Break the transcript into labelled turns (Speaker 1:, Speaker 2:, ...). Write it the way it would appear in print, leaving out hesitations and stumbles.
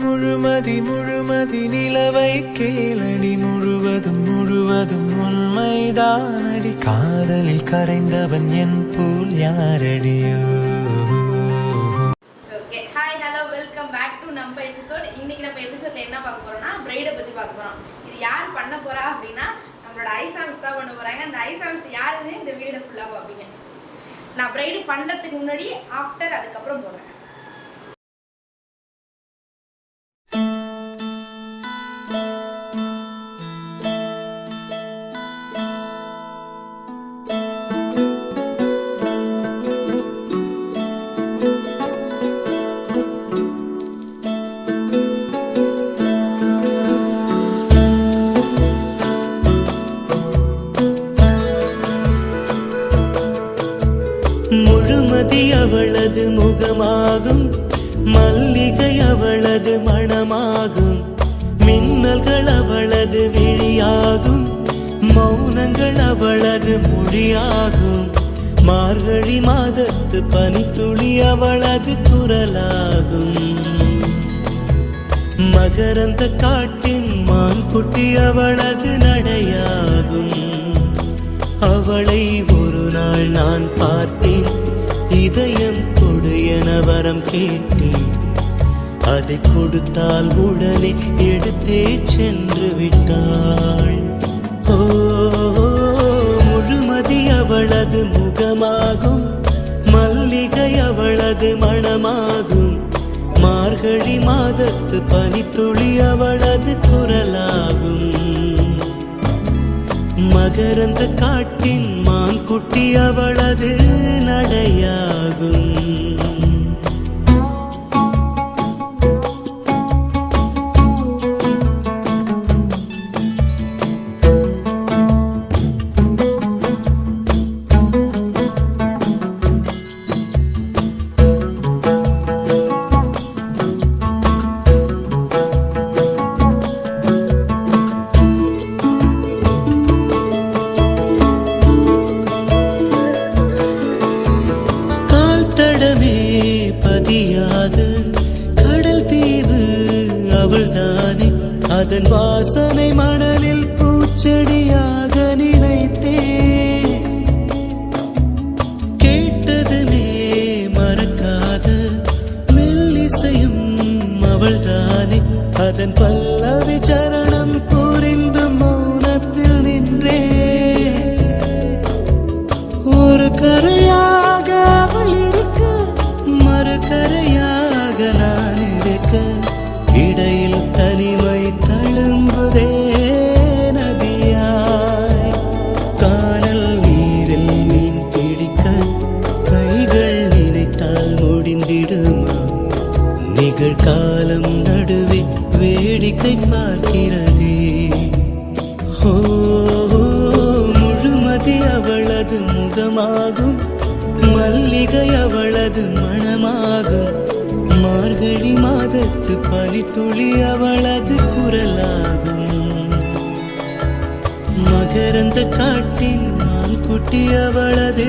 Speaker 1: முழுமதி முழுமதி நிலவை கேளடி முழுவதும் முழுவதும் உண்மைதானடி காதலில் கரைந்தவன் என் போல் யாரடியோ.
Speaker 2: Hi hello welcome back to நம்ம எபிசோட். இன்னைக்கு நம்ம எபிசோட்ல என்ன பார்க்க போறோம்னா பிரைடை பத்தி பார்க்க போறோம். இது யார் பண்ண போறா அப்படின்னா நம்மளோட ஐசாம்ஸ் தான் பண்ண போறாங்க. அந்த ஐசாம்ஸ் யாருன்னு இந்த வீடியோல ஃபுல்லா பார்ப்பீங்க. நான் பிரைடு பண்றதுக்கு முன்னாடி ஆஃப்டர் அதுக்கப்புறம் போறேன்.
Speaker 1: முழுமதி அவளது முகமாகும், மல்லிகை அவளது மணமாகும், மின்னல்கள் அவளது விழியாகும், மௌனங்கள் அவளது மொழியாகும், மார்கழி மாதத்து பனித்துளி அவளது குரலாகும், மகரந்த காட்டின் மான்குட்டி அவளது நடையாகும். அவளை ஒரு நாள் நான் பார்த்தேன், இதயம் கொடு என வரம் கேட்டேன், அதை கொடுத்தால் உடனே எடுத்தே சென்று விட்டாள். ஓ முழுமதி அவளது முகமாகும், மல்லிகை அவளது மணமாகும், மார்கழி மாதத்து பனித்துளி அவளது குரலாகும், மகரந்த காட்டின் மான்குட்டி அவளது நடையாகும். கடல் தீவு அவள்தானே, அதன் வாசனை மணலில் பூச்செடியாக நினைத்தே, கேட்டதுமே மறக்காத மெல்லிசையும் அவள்தானே, அதன் பல்லவி சரணம் புரிந்து மௌனத்தில் நின்றே, ஒரு கரையாக அவள் இருக்க மறுகரையாக நான் இருக்க, இடையில் தனிமை தழும்புதே நதியாய், கானல் நீரில் மீன் பிடிக்க கைகள் நினைத்தால் முடிந்திடுமா, நிகழ்காலம் நடுவே வேடிக்கை பார்க்கிறதே. ஓ முழுமதி அவளது முகமாகும், மல்லிகை அவளது மணமாகும், மார்கழி மாதத்து பனித்துளி அவளது குரலாகும், மகரந்த காட்டின் மான்குட்டி அவளது